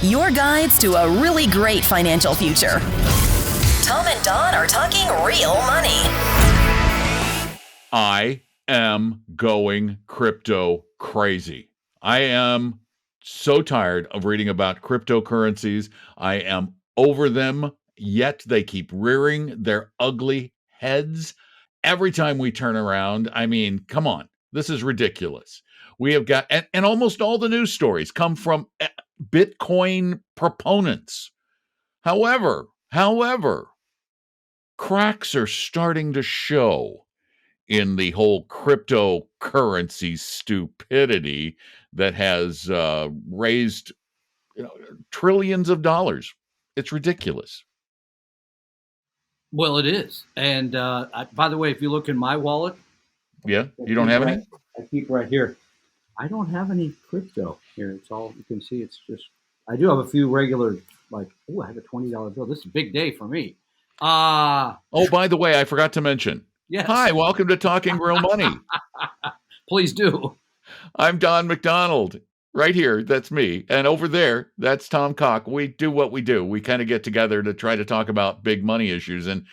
your guides to a really great financial future. Tom and Don are talking real money. I am going crypto crazy. I am so tired of reading about cryptocurrencies. I am over them, yet they keep rearing their ugly heads every time we turn around. I mean, come on. This is ridiculous. We have got, and almost all the news stories come from Bitcoin proponents. However, cracks are starting to show in the whole cryptocurrency stupidity that has raised trillions of dollars. It's ridiculous. Well, it is. And by the way, if you look in my wallet. Yeah, you don't have any? I keep right here. I don't have any crypto here. It's all you can see. It's just, I do have a few regular, like, I have a $20 bill. This is a big day for me. Oh, by the way, I forgot to mention. Yes. Hi, welcome to Talking Real Money. Please do. I'm Don McDonald. Right here, that's me. And over there, that's Tom Cock. We do what we do. We kind of get together to try to talk about big money issues. And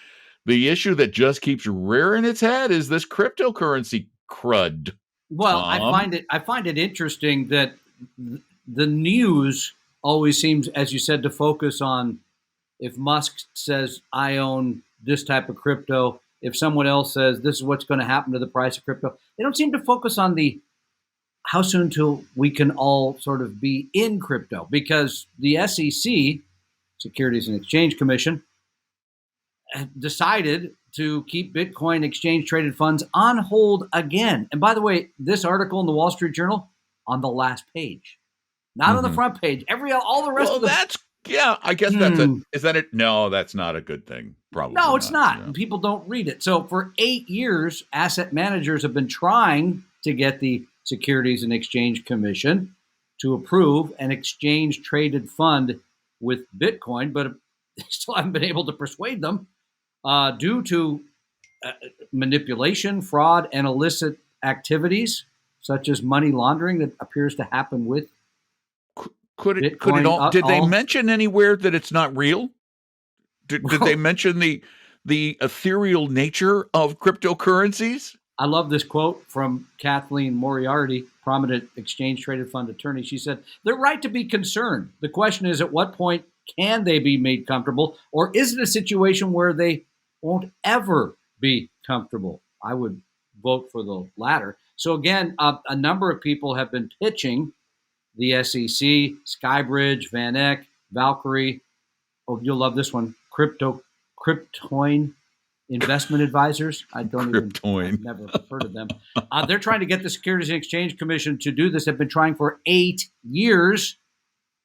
the issue that just keeps rearing its head is this cryptocurrency crud. Well, Tom. I find it interesting that the news always seems, as you said, to focus on if Musk says, I own this type of crypto, if someone else says this is what's going to happen to the price of crypto. They don't seem to focus on the how soon till we can all sort of be in crypto, because the SEC, Securities and Exchange Commission, decided to keep Bitcoin exchange traded funds on hold again. And by the way, this article in the Wall Street Journal on the last page, not on the front page. All the rest of the I guess that's is that it? No, that's not a good thing. Probably. No, it's not. Yeah. People don't read it. So for 8 years, asset managers have been trying to get the Securities and Exchange Commission to approve an exchange traded fund with Bitcoin, but they still haven't been able to persuade them due to manipulation, fraud, and illicit activities such as money laundering that appears to happen with Could it all? Did they mention anywhere that it's not real? Did they mention the ethereal nature of cryptocurrencies? I love this quote from Kathleen Moriarty, prominent exchange-traded fund attorney. She said, they're right to be concerned. The question is, at what point can they be made comfortable? Or is it a situation where they won't ever be comfortable? I would vote for the latter. So again, a number of people have been pitching the SEC, Skybridge, Van Eck, Valkyrie. Oh, you'll love this one. Cryptoin Investment Advisors. I've never heard of them. They're trying to get the Securities and Exchange Commission to do this. They've been trying for 8 years,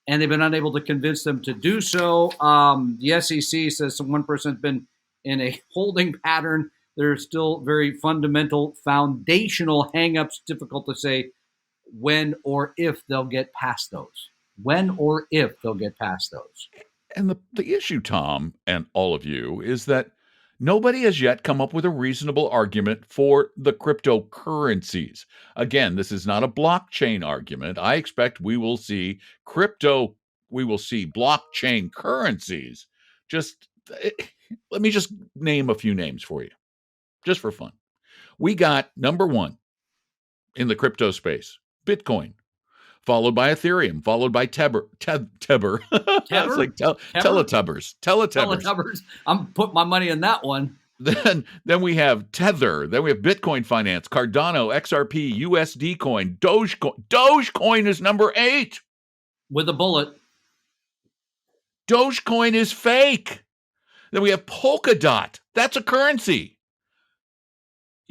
and they've been unable to convince them to do so. The SEC says one person has been in a holding pattern. There's still very fundamental, foundational hangups. Difficult to say when or if they'll get past those. And the issue, Tom, and all of you, is that nobody has yet come up with a reasonable argument for the cryptocurrencies. Again, this is not a blockchain argument. I expect we will see blockchain currencies. Let me just name a few names for you, just for fun. We got number one in the crypto space, Bitcoin, followed by Ethereum, followed by Tether. It's like Teletubbers. I'm putting my money in that one. Then we have Tether. Then we have Bitcoin Finance, Cardano, XRP, USD Coin, Dogecoin. Dogecoin is number 8. With a bullet. Dogecoin is fake. Then we have Polkadot. That's a currency.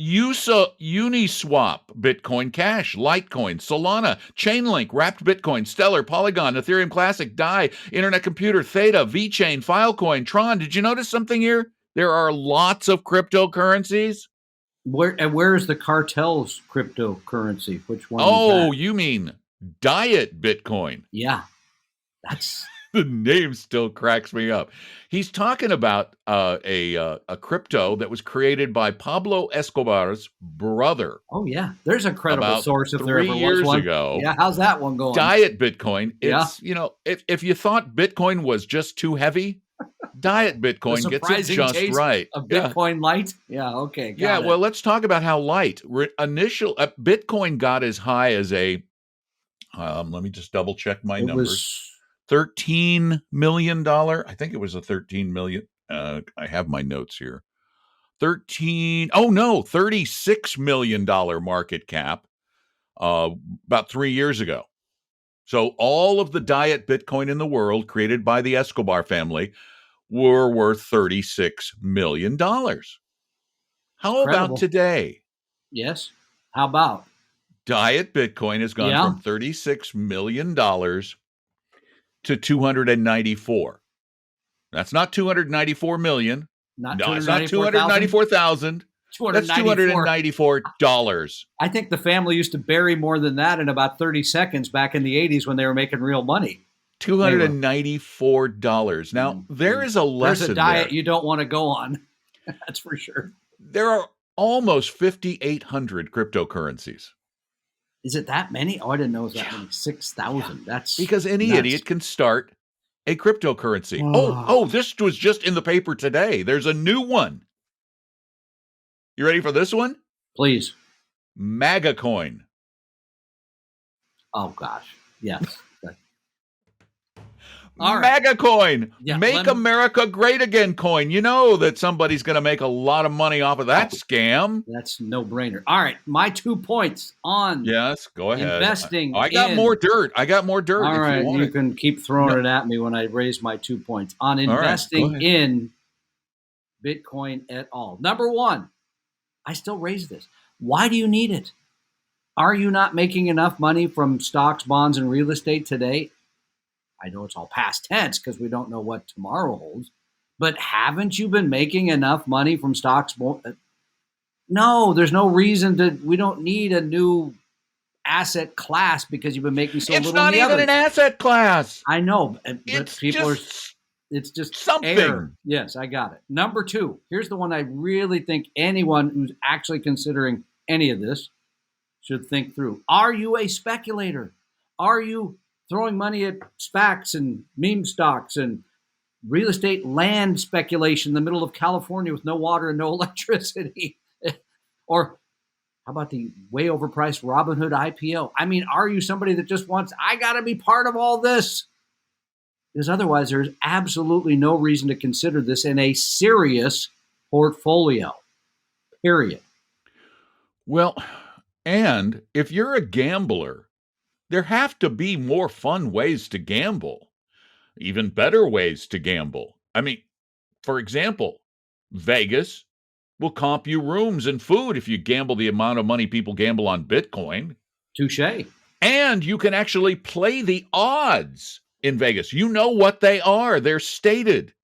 Uniswap, Bitcoin Cash, Litecoin, Solana, Chainlink, Wrapped Bitcoin, Stellar, Polygon, Ethereum Classic, DAI, Internet Computer, Theta, VeChain, Filecoin, Tron. Did you notice something here? There are lots of cryptocurrencies. Where is the cartel's cryptocurrency? Which one? Oh, you mean Diet Bitcoin? Yeah, that's The name still cracks me up. He's talking about a crypto that was created by Pablo Escobar's brother Oh, yeah. There's a credible about source if there 3 ever was years one. ago. Yeah, how's that one going? Diet Bitcoin. Yeah. It's, if you thought Bitcoin was just too heavy, Diet The Bitcoin gets it surprising just taste right. of Yeah. Bitcoin Light? Yeah, okay, Yeah, got well, it. let's talk about how light. Bitcoin got as high as let me just double check my It numbers. was $13 million. I think it was a 13 million. I have my notes here. $36 million market cap about 3 years ago. So all of the diet Bitcoin in the world created by the Escobar family were worth $36 million. How about credible. today? Yes. How about? Diet Bitcoin has gone Yeah. from $36 million to 294. That's not 294 million. Not No, it's not 294,000? 294,000. That's $294. I think the family used to bury more than that in about 30 seconds back in the 80s when they were making real money. $294. Now, there is a lesson. There's a diet you don't want to go on. That's for sure. There are almost 5,800 cryptocurrencies. Is it that many? Oh, I didn't know it was that many. 6,000. That's because any nuts. idiot can start a cryptocurrency. Oh, this was just in the paper today. There's a new one. You ready for this one? Please. MAGA coin. Oh, gosh. Yes. All right. MAGA coin. Yeah, Make America great again coin. You know that somebody's going to make a lot of money off of that scam. That's no brainer. All right. My 2 points on Yes, go ahead. investing. I got more dirt. All right. if you can keep throwing it at me when I raise my 2 points on investing in Bitcoin at all. Number one, I still raise this. Why do you need it? Are you not making enough money from stocks, bonds, and real estate today? I know it's all past tense because we don't know what tomorrow holds, but haven't you been making enough money from stocks? No, there's no reason we don't need a new asset class because you've been making so little. It's not even an asset class. I know, but it's just something. Air. Yes, I got it. Number two, here's the one I really think anyone who's actually considering any of this should think through. Are you a speculator? Are you throwing money at SPACs and meme stocks and real estate land speculation in the middle of California with no water and no electricity? Or how about the way overpriced Robinhood IPO? I mean, are you somebody that just wants, I got to be part of all this? Because otherwise, there's absolutely no reason to consider this in a serious portfolio, period. Well, and if you're a gambler, there have to be more fun ways to gamble, even better ways to gamble. I mean, for example, Vegas will comp you rooms and food if you gamble the amount of money people gamble on Bitcoin. Touché. And you can actually play the odds in Vegas. You know what they are. They're stated.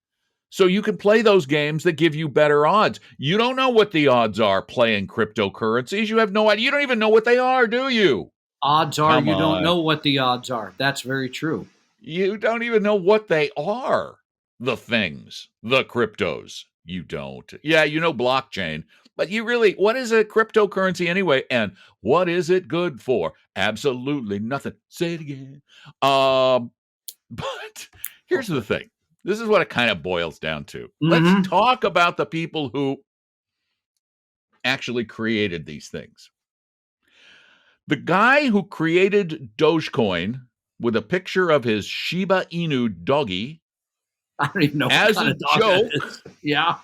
So you can play those games that give you better odds. You don't know what the odds are playing cryptocurrencies. You have no idea. You don't even know what they are, do you? Odds are you don't know what the odds are. That's very true. You don't even know what they are. The things, the cryptos. You don't. Yeah, you know blockchain. But what is a cryptocurrency anyway? And what is it good for? Absolutely nothing. Say it again. But here's the thing. This is what it kind of boils down to. Let's talk about the people who actually created these things. The guy who created Dogecoin with a picture of his Shiba Inu doggy, I don't even know as a joke. Yeah.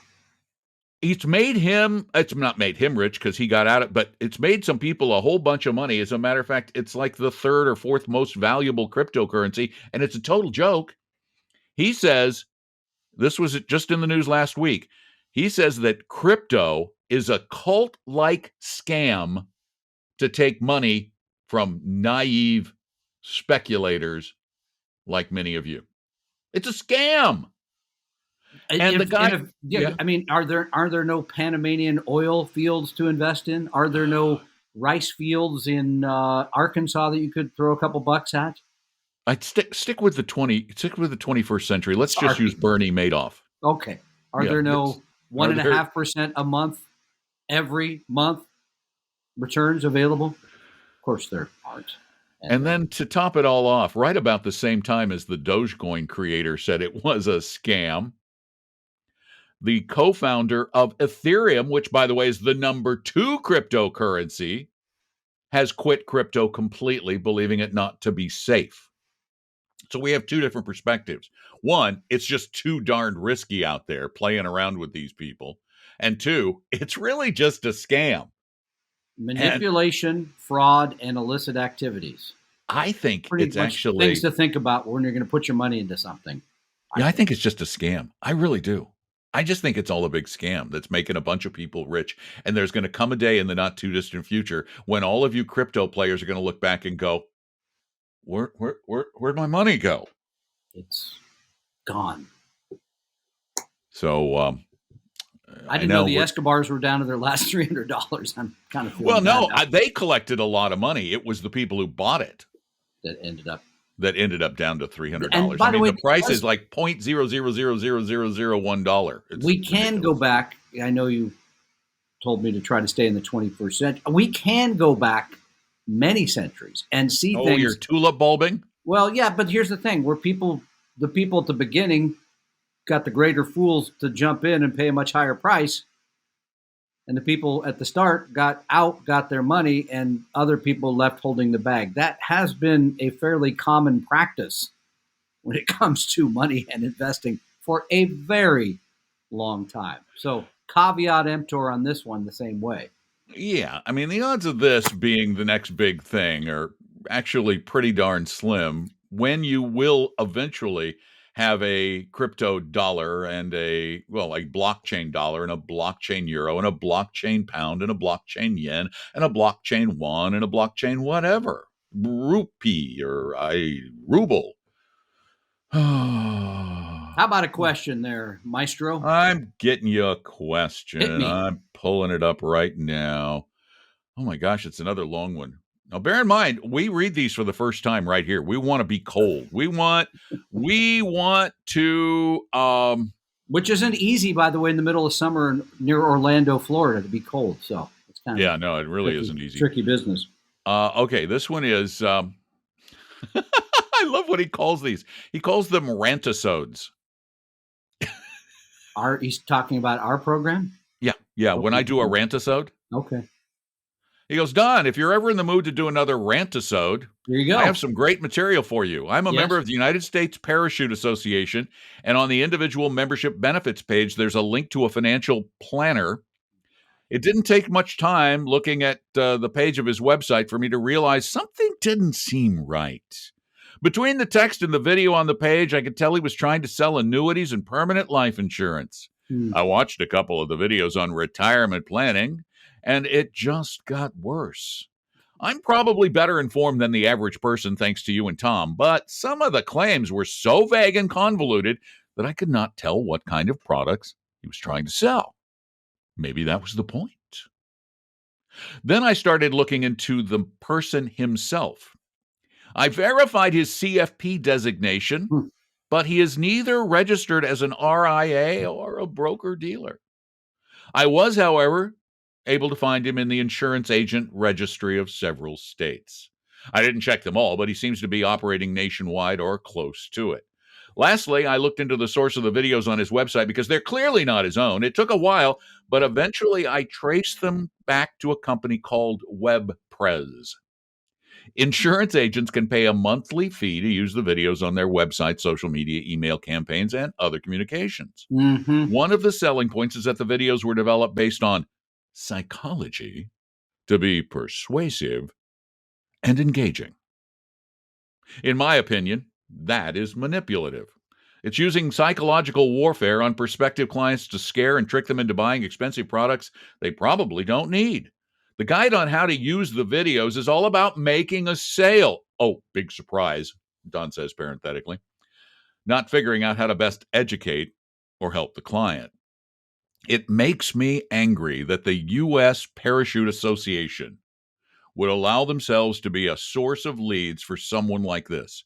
It's not made him rich because he got out of it, but it's made some people a whole bunch of money. As a matter of fact, it's like the third or fourth most valuable cryptocurrency, and it's a total joke. He says, this was just in the news last week, he says that crypto is a cult-like scam to take money from naive speculators like many of you. It's a scam. And the guy, I mean, are there no Panamanian oil fields to invest in? Are there no rice fields in Arkansas that you could throw a couple bucks at? I'd stick with the 21st century. Let's just Sorry. use Bernie Madoff. Okay. Are Yeah, there no are there? 1.5% a month every month returns available? Of course there aren't. And then to top it all off, right about the same time as the Dogecoin creator said it was a scam, the co-founder of Ethereum, which by the way is the number 2 cryptocurrency, has quit crypto completely, believing it not to be safe. So we have two different perspectives. One, it's just too darn risky out there playing around with these people. And two, it's really just a scam. Manipulation, fraud, and illicit activities. I think Pretty it's much actually things to think about when you're going to put your money into something. Yeah, I think it's just a scam. I really do. I just think it's all a big scam that's making a bunch of people rich. And there's going to come a day in the not too distant future when all of you crypto players are going to look back and go, where'd my money go? It's gone. So I didn't know the Escobars were down to their last $300. I'm kind of feeling they collected a lot of money. It was the people who bought it that ended up down to $300. And by the way, the price is like $0.0000001. We can go back. I know you told me to try to stay in the 21st century. We can go back many centuries and see things. Oh, you're tulip bulbing? Well, yeah, but here's the thing: where the people at the beginning got the greater fools to jump in and pay a much higher price, and the people at the start got their money, and other people left holding the bag. That has been a fairly common practice when it comes to money and investing for a very long time. So caveat emptor on this one the same way. Yeah, I mean, the odds of this being the next big thing are actually pretty darn slim when you will eventually have a crypto dollar and a blockchain dollar and a blockchain euro and a blockchain pound and a blockchain yen and a blockchain won and a blockchain whatever, rupee or ruble. How about a question there, Maestro? I'm getting you a question. I'm pulling it up right now. Oh my gosh, it's another long one. Now, bear in mind, we read these for the first time right here. We want to be cold. We want to which isn't easy, by the way, in the middle of summer near Orlando, Florida, to be cold. So it's kind of it really isn't easy. Tricky business. Okay, this one is I love what he calls these. He calls them rantisodes. He's talking about our program? Yeah. Okay. When I do a rantisode. Okay. He goes, Don, if you're ever in the mood to do another rantisode, here you go. I have some great material for you. I'm a member of the United States Parachute Association, and on the individual membership benefits page, there's a link to a financial planner. It didn't take much time looking at the page of his website for me to realize something didn't seem right. Between the text and the video on the page, I could tell he was trying to sell annuities and permanent life insurance. I watched a couple of the videos on retirement planning, and it just got worse. I'm probably better informed than the average person, thanks to you and Tom, but some of the claims were so vague and convoluted that I could not tell what kind of products he was trying to sell. Maybe that was the point. Then I started looking into the person himself. I verified his CFP designation, but he is neither registered as an RIA or a broker-dealer. I was, however, able to find him in the insurance agent registry of several states. I didn't check them all, but he seems to be operating nationwide or close to it. Lastly, I looked into the source of the videos on his website because they're clearly not his own. It took a while, but eventually I traced them back to a company called WebPrez. Insurance agents can pay a monthly fee to use the videos on their website, social media, email campaigns, and other communications. One of the selling points is that the videos were developed based on psychology to be persuasive and engaging. In my opinion, that is manipulative. It's using psychological warfare on prospective clients to scare and trick them into buying expensive products they probably don't need. The guide on how to use the videos is all about making a sale. Oh, big surprise, Don says parenthetically. Not figuring out how to best educate or help the client. It makes me angry that the U.S. Parachute Association would allow themselves to be a source of leads for someone like this.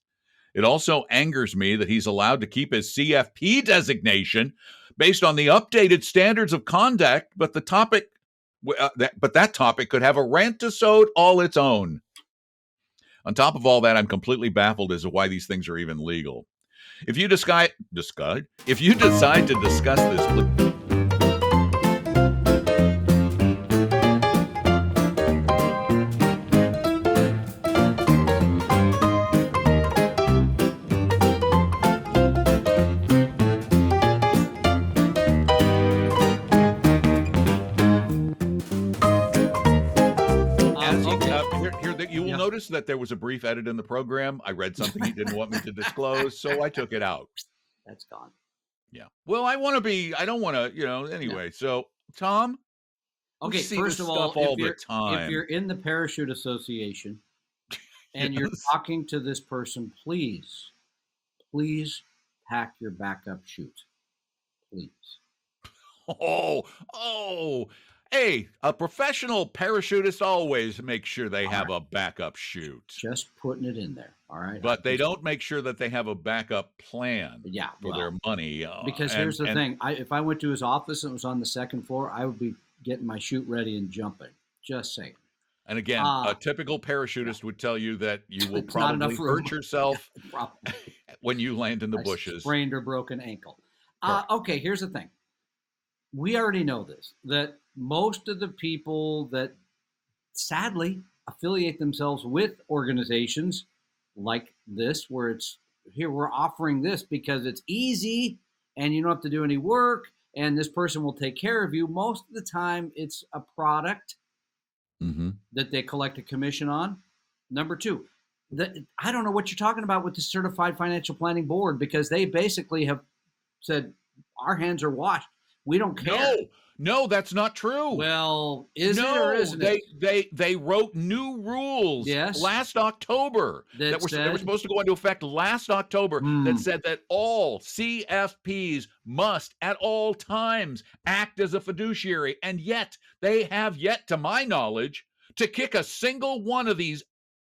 It also angers me that he's allowed to keep his CFP designation based on the updated standards of conduct, but the topic, that topic could have a rant-a-sode all its own. On top of all that, I'm completely baffled as to why these things are even legal. If you decide to discuss this, you will notice that there was a brief edit in the program. I read something he didn't want me to disclose, so I took it out. That's gone. Yeah. Well, I don't want to, anyway. So, Tom, okay, first of all, if you're in the Parachute Association and you're talking to this person, please pack your backup chute. Please. Hey, a professional parachutist always makes sure they have a backup chute. Just putting it in there, all right? But they don't make sure that they have a backup plan for their money. Because here's the thing. If I went to his office and it was on the second floor, I would be getting my chute ready and jumping. Just saying. And again, a typical parachutist would tell you that you will probably hurt yourself when you land in the bushes. Sprained or broken ankle. Okay, here's the thing. We already know this, that most of the people that sadly affiliate themselves with organizations like this, where it's here, we're offering this because it's easy and you don't have to do any work and this person will take care of you. Most of the time it's a product that they collect a commission on. Number two, I don't know what you're talking about with the Certified Financial Planning Board, because they basically have said our hands are washed. We don't care. No, that's not true. Well, is it or isn't it? They wrote new rules last October that were supposed to go into effect last October that said that all CFPs must at all times act as a fiduciary. And yet they have yet, to my knowledge, to kick a single one of these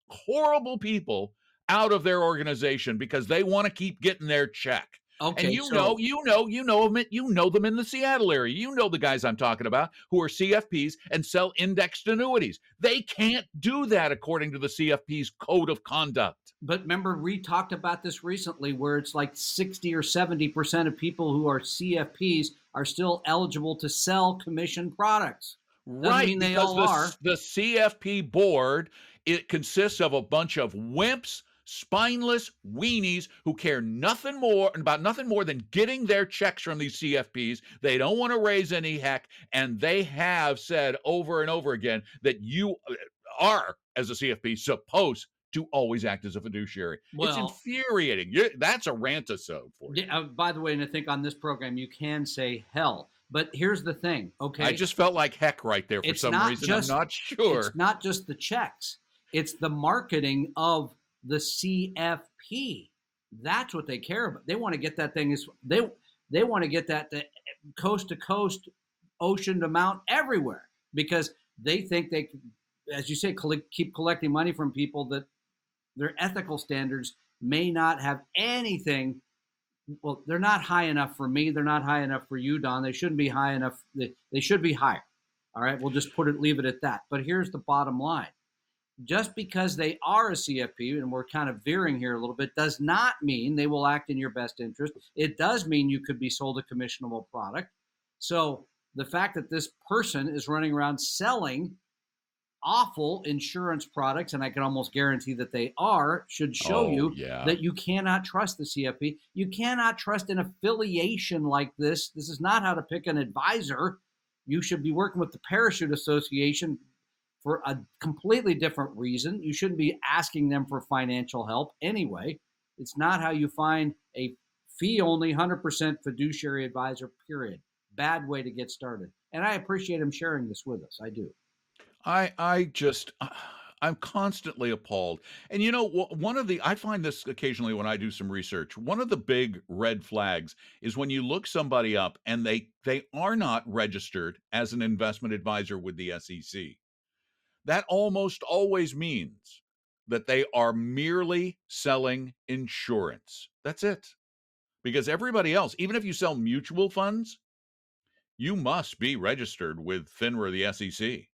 horrible people out of their organization because they want to keep getting their check. Okay, and you know them in the Seattle area. You know the guys I'm talking about who are CFPs and sell indexed annuities. They can't do that according to the CFP's code of conduct. But remember, we talked about this recently, where it's like 60 or 70% of people who are CFPs are still eligible to sell commission products. Doesn't mean they all are. The CFP board, it consists of a bunch of wimps, spineless weenies who care nothing more than getting their checks from these CFPs. They don't want to raise any heck, and they have said over and over again that you are, as a CFP, supposed to always act as a fiduciary. It's infuriating. That's a rant-a-sode for you. By the way, and I think on this program you can say hell. But here's the thing, okay? I just felt like heck right there for some reason. I'm not sure. It's not just the checks. It's the marketing of the CFP. That's what they care about. They want to get that thing they want to get that coast to coast, ocean to mount, everywhere, because they think they, as you say, keep collecting money from people that their ethical standards may not have anything. Well, they're not high enough for me. They're not high enough for you, Don. They shouldn't be high enough. They should be higher. All right, we'll just leave it at that. But here's the bottom line. Just because they are a CFP, and we're kind of veering here a little bit, does not mean they will act in your best interest. It does mean you could be sold a commissionable product. So the fact that this person is running around selling awful insurance products, and I can almost guarantee that they are, should show you that you cannot trust the CFP. You cannot trust an affiliation like this. This is not how to pick an advisor. You should be working with the Parachute Association for a completely different reason. You shouldn't be asking them for financial help anyway. It's not how you find a fee-only 100% fiduciary advisor, period. Bad way to get started. And I appreciate him sharing this with us. I do. I'm constantly appalled. And I find this occasionally when I do some research. One of the big red flags is when you look somebody up and they are not registered as an investment advisor with the SEC. That almost always means that they are merely selling insurance. That's it. Because everybody else, even if you sell mutual funds, you must be registered with FINRA, the SEC.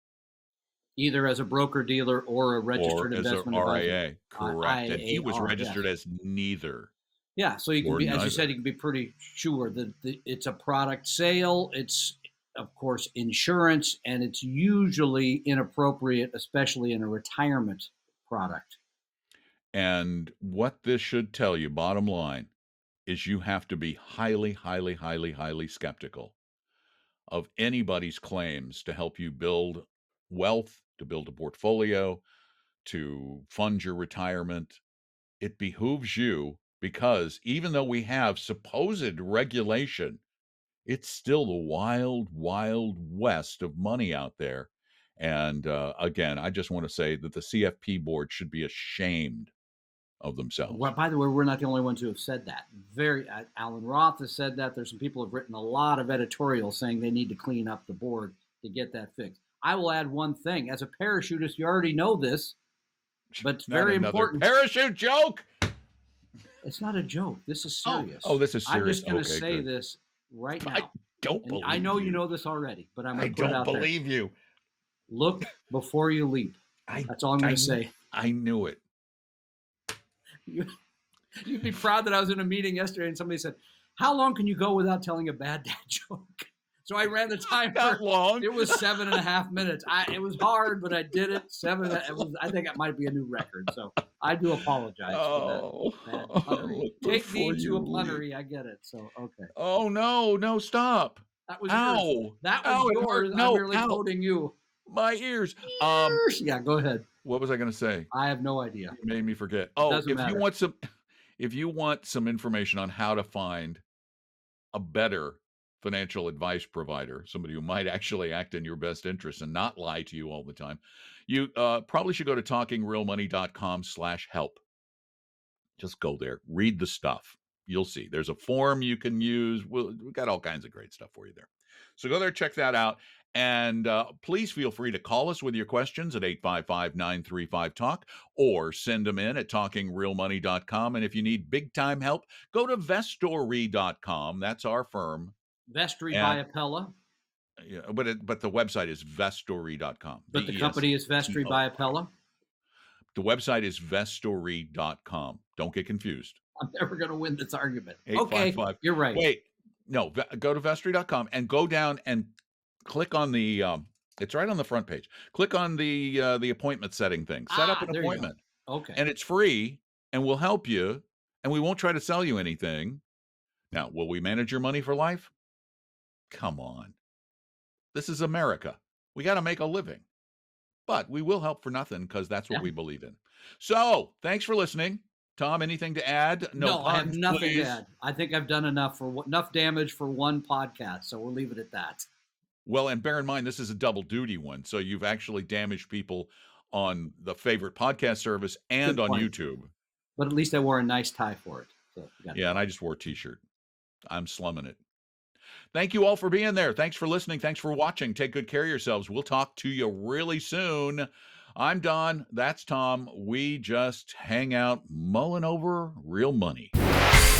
Either as a broker-dealer or a registered investment advisor. RIA, correct. And he was registered as neither. Yeah, so you can be, as you said, you can be pretty sure that it's a product sale. It's, of course, insurance, and it's usually inappropriate, especially in a retirement product. And what this should tell you, bottom line, is you have to be highly, highly, highly, highly skeptical of anybody's claims to help you build wealth, to build a portfolio, to fund your retirement. It behooves you, because even though we have supposed regulation, it's still the wild, wild west of money out there. And again, I just want to say that the CFP board should be ashamed of themselves. Well, by the way, we're not the only ones who have said that. Alan Roth has said that. There's some people who have written a lot of editorials saying they need to clean up the board to get that fixed. I will add one thing. As a parachutist, you already know this, but it's very important. Parachute joke? It's not a joke. This is serious. Oh, this is serious. I'm just going to say this right now. I don't believe you. I know you know this already, but I'm going to put it out there. I don't believe you. Look before you leap. That's all I'm going to say. I knew it. You'd be proud that I was in a meeting yesterday and somebody said, "How long can you go without telling a bad dad joke?" So I ran the timer. Not long. It was 7.5 minutes. It was hard, but I did it. I think it might be a new record. So I do apologize for that. Punnery. Take me to a punnery. I get it. So okay. Oh no! Stop. That was yours. That was yours. I'm merely quoting you. My ears. Yeah, go ahead. What was I going to say? I have no idea. You made me forget. If you want some information on how to find a better financial advice provider, somebody who might actually act in your best interest and not lie to you all the time, you probably should go to talkingrealmoney.com/help. Just go there, read the stuff. You'll see. There's a form you can use. We've got all kinds of great stuff for you there. So go there, check that out. And please feel free to call us with your questions at 855-935-TALK or send them in at talkingrealmoney.com. And if you need big-time help, go to vestory.com. That's our firm. Vestory by Appella. Yeah, but the website is vestory.com. But the company is Vestory by Appella? The website is vestory.com. Don't get confused. I'm never going to win this argument. Okay, you're right. Wait, no, go to vestory.com and go down and click on the it's right on the front page. Click on the appointment setting thing. Set up an appointment. Okay. And it's free, and we'll help you, and we won't try to sell you anything. Now, will we manage your money for life? Come on. This is America. We got to make a living. But we will help for nothing, because that's what we believe in. So, thanks for listening. Tom, anything to add? No, I have nothing to add. I think I've done enough damage for one podcast, so we'll leave it at that. Well, and bear in mind, this is a double duty one. So you've actually damaged people on the favorite podcast service and on YouTube. But at least I wore a nice tie for it. So yeah, and I just wore a T-shirt. I'm slumming it. Thank you all for being there. Thanks for listening. Thanks for watching. Take good care of yourselves. We'll talk to you really soon. I'm Don. That's Tom. We just hang out mulling over real money.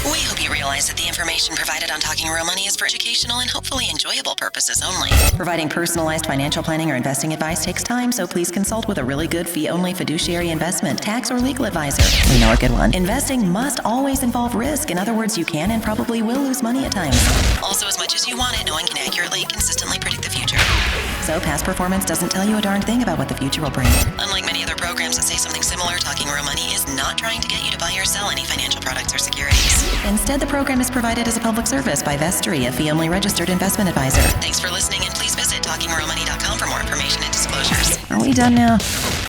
We hope you realize that the information provided on Talking Real Money is for educational and hopefully enjoyable purposes only. Providing personalized financial planning or investing advice takes time, so please consult with a really good fee-only fiduciary investment, tax, or legal advisor. We know a good one. Investing must always involve risk. In other words, you can and probably will lose money at times. Also, as much as you want it, no one can accurately and consistently predict the future. So past performance doesn't tell you a darn thing about what the future will bring. Unlike many other programs that say something similar, Talking Real Money is not trying to get you to buy or sell any financial products or securities. Instead, the program is provided as a public service by Vestory, a fee-only registered investment advisor. Thanks for listening, and please visit talkingrealmoney.com for more information and disclosures. Are we done now?